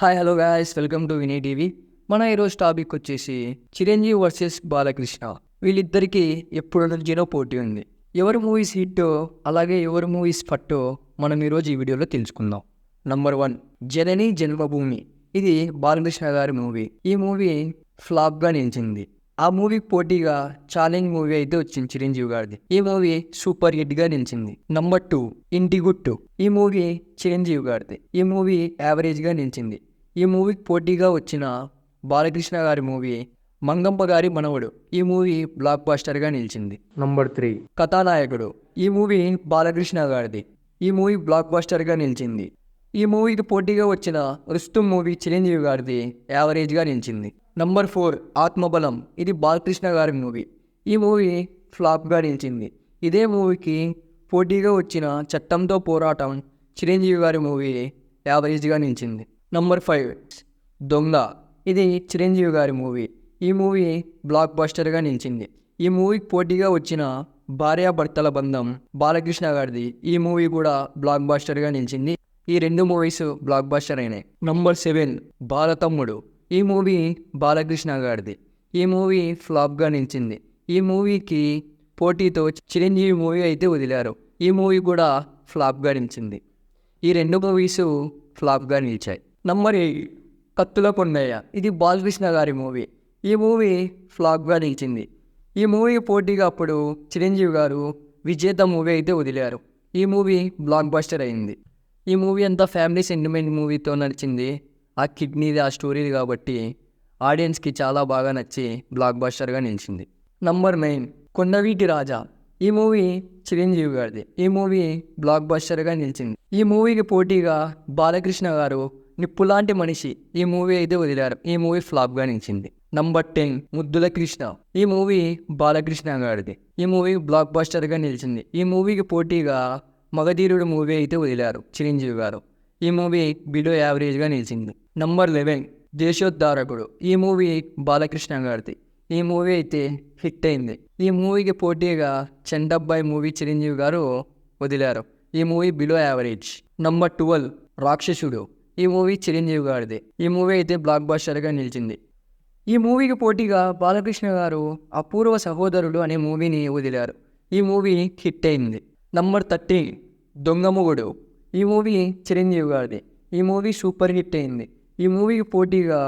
Hi hello guys, welcome to Vini TV. మన ఈరోజు topic వచ్చేసి చిరంజీవి వర్సెస్ బాలకృష్ణ. వీళ్ళిద్దరికీ ఎప్పుడు నుంచినో పోటీ ఉంది. ఎవరి మూవీస్ హిట్టో అలాగే ఎవరి మూవీస్ ఫట్టో మనం ఈరోజు ఈ వీడియోలో తెలుసుకుందాం. నంబర్ 1, జనని జన్మభూమి. ఇది బాలకృష్ణ గారి మూవీ. ఈ మూవీ ఫ్లాప్గా నిలిచింది. ఆ మూవీకి పోటీగా ఛాలెంజ్ మూవీ అయితే వచ్చింది చిరంజీవి గారిది. ఈ మూవీ సూపర్ హిట్గా నిలిచింది. నంబర్ 2, ఇంటి గుట్టు. ఈ మూవీ చిరంజీవి గారిది. ఈ మూవీ యావరేజ్గా నిలిచింది. ఈ మూవీకి పోటీగా వచ్చిన బాలకృష్ణ గారి మూవీ మంగమ్మ గారి మనవడు. ఈ మూవీ బ్లాక్ బాస్టర్గా నిలిచింది. నంబర్ 3, కథానాయకుడు. ఈ మూవీ బాలకృష్ణ గారిది. ఈ మూవీ బ్లాక్ బాస్టర్గా నిలిచింది. ఈ మూవీకి పోటీగా వచ్చిన రుస్తుం మూవీ చిరంజీవి గారిది యావరేజ్గా నిలిచింది. నంబర్ 4, ఆత్మబలం. ఇది బాలకృష్ణ గారి మూవీ. ఈ మూవీ ఫ్లాప్గా నిలిచింది. ఇదే మూవీకి పోటీగా వచ్చిన చట్టంతో పోరాటం చిరంజీవి గారి మూవీ యావరేజ్గా నిలిచింది. నంబర్ 5, దొంగ. ఇది చిరంజీవి గారి మూవీ. ఈ మూవీ బ్లాక్ బస్టర్గా నిలిచింది. ఈ మూవీకి పోటీగా వచ్చిన భార్యాభర్తల బంధం బాలకృష్ణ గారిది. ఈ మూవీ కూడా బ్లాక్ బస్టర్గా నిలిచింది. ఈ రెండు మూవీస్ బ్లాక్ బస్టర్ అయినాయి. నంబర్ 7, బాలతమ్ముడు. ఈ మూవీ బాలకృష్ణ గారిది. ఈ మూవీ ఫ్లాప్గా నిలిచింది. ఈ మూవీకి పోటీతో చిరంజీవి మూవీ అయితే వదిలారు. ఈ మూవీ కూడా ఫ్లాప్గా నిలిచింది. ఈ రెండు మూవీస్ ఫ్లాప్గా నిలిచాయి. నంబర్ 8, కత్తుల కొండయ్య. ఇది బాలకృష్ణ గారి మూవీ. ఈ మూవీ ఫ్లాప్గా నిలిచింది. ఈ మూవీకి పోటీగా అప్పుడు చిరంజీవి గారు విజేత మూవీ అయితే వదిలారు. ఈ మూవీ బ్లాక్ బస్టర్ అయింది. ఈ మూవీ అంతా ఫ్యామిలీ సెంటిమెంట్ మూవీతో నడిచింది. ఆ కిడ్నీది ఆ స్టోరీది కాబట్టి ఆడియన్స్కి చాలా బాగా నచ్చి బ్లాక్ బస్టర్గా నిలిచింది. నంబర్ 9, కొండవీటి రాజా. ఈ మూవీ చిరంజీవి గారిది. ఈ మూవీ బ్లాక్ బస్టర్గా నిలిచింది. ఈ మూవీకి పోటీగా బాలకృష్ణ గారు నిప్పులాంటి మనిషి ఈ మూవీ అయితే వదిలారు. ఈ మూవీ ఫ్లాప్గా నిలిచింది. నంబర్ 10, ముద్దుల కృష్ణ. ఈ మూవీ బాలకృష్ణ గారిది. ఈ మూవీ బ్లాక్ బస్టర్గా నిలిచింది. ఈ మూవీకి పోటీగా మగధీరుడు మూవీ అయితే వదిలారు చిరంజీవి గారు. ఈ మూవీ బిలో యావరేజ్గా నిలిచింది. నంబర్ 11, దేశోద్ధారకుడు. ఈ మూవీ బాలకృష్ణ గారిది. ఈ మూవీ అయితే హిట్ అయింది. ఈ మూవీకి పోటీగా చండబ్బాయి మూవీ చిరంజీవి గారు వదిలారు. ఈ మూవీ బిలో యావరేజ్. నంబర్ 12, రాక్షసుడు. ఈ మూవీ చిరంజీవి గారిది. ఈ మూవీ అయితే బ్లాక్ బస్టర్గా నిలిచింది. ఈ మూవీకి పోటీగా బాలకృష్ణ గారు అపూర్వ సహోదరుడు అనే మూవీని వదిలారు. ఈ మూవీ హిట్ అయింది. నంబర్ 13, దొంగమొగుడు. ఈ మూవీ చిరంజీవి గారిది. ఈ మూవీ సూపర్ హిట్ అయింది. ఈ మూవీకి పోటీగా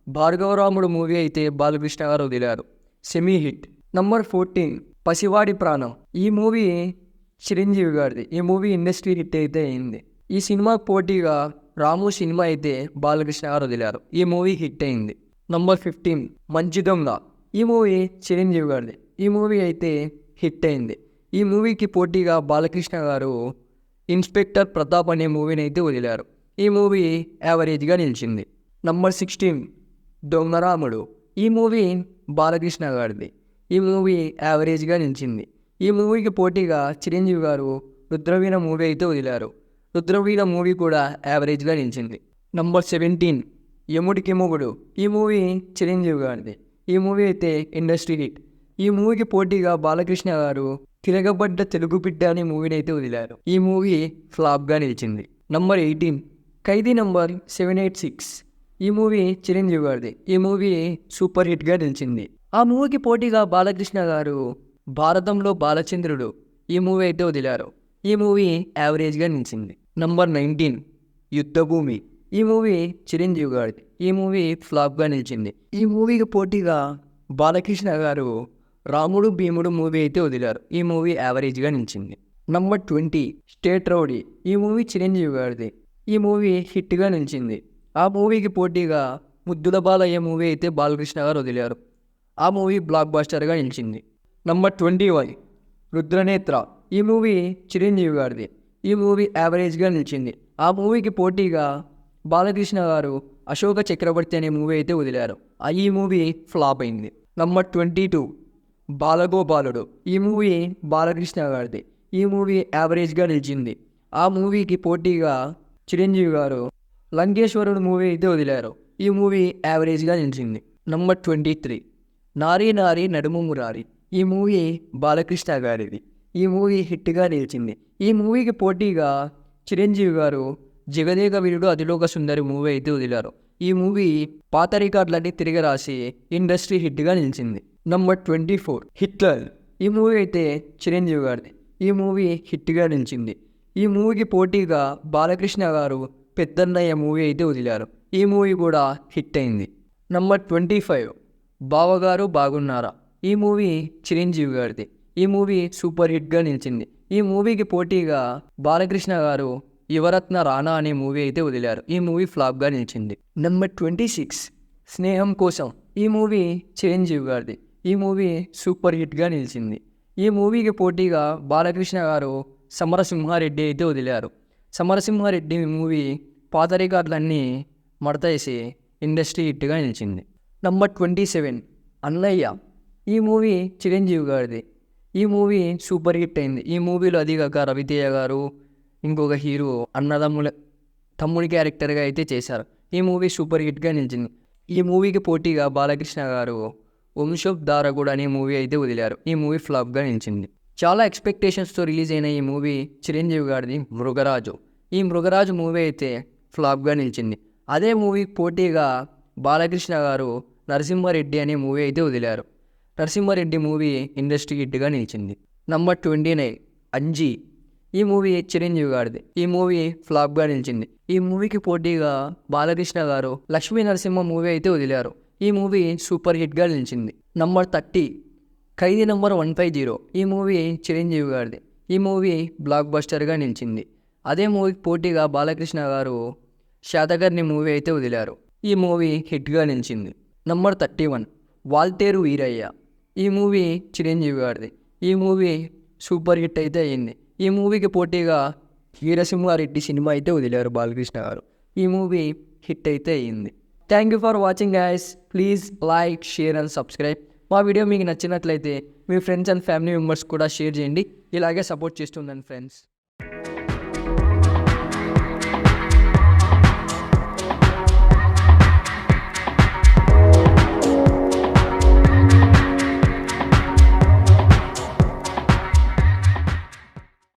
భార్గవరాముడు మూవీ అయితే బాలకృష్ణ గారు వదిలారు. Semi hit. నంబర్ 14, పసివాడి ప్రాణం. ఈ మూవీ చిరంజీవి గారిది. ఈ మూవీ ఇండస్ట్రీ హిట్ అయితే అయింది. ఈ సినిమాకి పోటీగా రాము సినిమా అయితే బాలకృష్ణ గారు వదిలారు. ఈ మూవీ హిట్ అయింది. నంబర్ 15, మంచి దొంగ. ఈ మూవీ చిరంజీవి గారిది. ఈ మూవీ అయితే హిట్ అయింది. ఈ మూవీకి పోటీగా బాలకృష్ణ గారు ఇన్స్పెక్టర్ ప్రతాప్ అనే మూవీని అయితే వదిలారు. ఈ మూవీ యావరేజ్గా నిలిచింది. నంబర్ 16, దొంగరాముడు. ఈ మూవీ బాలకృష్ణ గారిది. ఈ మూవీ యావరేజ్గా నిలిచింది. ఈ మూవీకి పోటీగా చిరంజీవి గారు రుద్రవీణ మూవీ అయితే వదిలారు. రుద్రవీణ మూవీ కూడా యావరేజ్గా నిలిచింది. నంబర్ 17, యముడికి మొగుడు. ఈ మూవీ చిరంజీవి గారిది. ఈ మూవీ అయితే ఇండస్ట్రీ హిట్. ఈ మూవీకి పోటీగా బాలకృష్ణ గారు తిరగబడ్డ తెలుగు బిడ్డ అనే మూవీని అయితే వదిలారు. ఈ మూవీ ఫ్లాప్గా నిలిచింది. నంబర్ 18, ఖైదీ నంబర్ 786. ఈ మూవీ చిరంజీవి గారిది. ఈ మూవీ సూపర్ హిట్గా నిలిచింది. ఆ మూవీకి పోటీగా బాలకృష్ణ గారు భారతంలో బాలచంద్రుడు ఈ మూవీ అయితే వదిలారు. ఈ మూవీ యావరేజ్గా నిలిచింది. నంబర్ 19, యుద్ధభూమి. ఈ మూవీ చిరంజీవి గారిది. ఈ మూవీ ఫ్లాప్గా నిలిచింది. ఈ మూవీకి పోటీగా బాలకృష్ణ గారు రాముడు భీముడు మూవీ అయితే వదిలారు. ఈ మూవీ యావరేజ్గా నిలిచింది. Number 20, state rowdy. ఈ మూవీ చిరంజీవి గారిది. ఈ మూవీ హిట్గా నిలిచింది. ఆ మూవీకి పోటీగా ముద్దుల బాలయ్య మూవీ అయితే బాలకృష్ణ గారు వదిలారు. ఆ మూవీ బ్లాక్ బస్టర్గా నిలిచింది. నంబర్ 21, రుద్రనేత్ర. ఈ మూవీ చిరంజీవి గారిది. ఈ మూవీ యావరేజ్గా నిలిచింది. ఆ మూవీకి పోటీగా బాలకృష్ణ గారు అశోక చక్రవర్తి అనే మూవీ అయితే వదిలారు. ఈ మూవీ ఫ్లాప్ అయింది. నంబర్ 22, బాలగోపాలుడు. ఈ మూవీ బాలకృష్ణ గారిది. ఈ మూవీ యావరేజ్గా నిలిచింది. ఆ మూవీకి పోటీగా చిరంజీవి గారు లంకేశ్వరుడు మూవీ అయితే వదిలారు. ఈ మూవీ యావరేజ్గా నిలిచింది. నంబర్ 23, నారీ నారీ నడుము మురారి. ఈ మూవీ బాలకృష్ణ గారిది. ఈ మూవీ హిట్గా నిలిచింది. ఈ మూవీకి పోటీగా చిరంజీవి గారు జగదేక వీరుడు అతిలోక సుందరి మూవీ అయితే వదిలారు. ఈ మూవీ పాత రికార్డులన్నీ తిరిగి రాసి ఇండస్ట్రీ హిట్గా నిలిచింది. Number 24 Hitler. ఈ మూవీ అయితే చిరంజీవి గారిది. ఈ మూవీ హిట్గా నిలిచింది. ఈ మూవీకి పోటీగా బాలకృష్ణ గారు పెద్దన్నయ్య మూవీ అయితే వదిలారు. ఈ మూవీ కూడా హిట్ అయింది. నంబర్ 25 బావగారు బాగున్నారా. ఈ మూవీ చిరంజీవి గారిది. ఈ మూవీ సూపర్ హిట్గా నిలిచింది. ఈ మూవీకి పోటీగా బాలకృష్ణ గారు యువరత్న రానా అనే మూవీ అయితే వదిలారు. ఈ మూవీ ఫ్లాప్గా నిలిచింది. నెంబర్ 26 స్నేహం కోసం. ఈ మూవీ చిరంజీవి గారిది. ఈ మూవీ సూపర్ హిట్గా నిలిచింది. ఈ మూవీకి పోటీగా బాలకృష్ణ గారు సమరసింహారెడ్డి అయితే వదిలారు. సమరసింహారెడ్డి మూవీ పాత రికార్డులన్నీ మడతేసి ఇండస్ట్రీ హిట్గా నిలిచింది. నంబర్ 27 అన్నయ్య. ఈ మూవీ చిరంజీవి గారిది. ఈ మూవీ సూపర్ హిట్ అయింది. ఈ మూవీలో అదిగాక రవితేజ గారు ఇంకొక హీరో తమ్ముడి క్యారెక్టర్గా అయితే చేశారు. ఈ మూవీ సూపర్ హిట్గా నిలిచింది. ఈ మూవీకి పోటీగా బాలకృష్ణ గారు వంశోప్ దారగూడ అనే మూవీ అయితే వదిలారు. ఈ మూవీ ఫ్లాప్గా నిలిచింది. చాలా ఎక్స్పెక్టేషన్స్తో రిలీజ్ అయిన ఈ మూవీ చిరంజీవి గారిది మృగరాజు. ఈ మృగరాజు మూవీ అయితే ఫ్లాప్గా నిలిచింది. అదే మూవీకి పోటీగా బాలకృష్ణ గారు నరసింహారెడ్డి అనే మూవీ అయితే వదిలారు. నరసింహారెడ్డి మూవీ ఇండస్ట్రీ హిట్గా నిలిచింది. నంబర్ 29 అంజీ. ఈ మూవీ చిరంజీవి గారిది. ఈ మూవీ ఫ్లాప్గా నిలిచింది. ఈ మూవీకి పోటీగా బాలకృష్ణ గారు లక్ష్మీ నరసింహ మూవీ అయితే వదిలారు. ఈ మూవీ సూపర్ హిట్గా నిలిచింది. నంబర్ 30 ఖైదీ నంబర్ 150. ఈ మూవీ చిరంజీవి గారిది. ఈ మూవీ బ్లాక్ బస్టర్గా నిలిచింది. అదే మూవీకి పోటీగా బాలకృష్ణ గారు శాతకర్ణి మూవీ అయితే వదిలారు. ఈ మూవీ హిట్గా నిలిచింది. నంబర్ 31 వాల్తేరు వీరయ్య. ఈ మూవీ చిరంజీవి గారిది. ఈ మూవీ సూపర్ హిట్ అయితే అయ్యింది. ఈ మూవీకి పోటీగా వీరసింహారెడ్డి సినిమా అయితే వదిలారు బాలకృష్ణ గారు. ఈ మూవీ హిట్ అయితే అయ్యింది. Thank you for watching guys. Please like, share and subscribe. మా వీడియో మీకు నచ్చినట్లయితే మీ ఫ్రెండ్స్ అండ్ ఫ్యామిలీ మెంబర్స్ కూడా షేర్ చేయండి. ఇలాగే సపోర్ట్ చేస్తుందండి ఫ్రెండ్స్.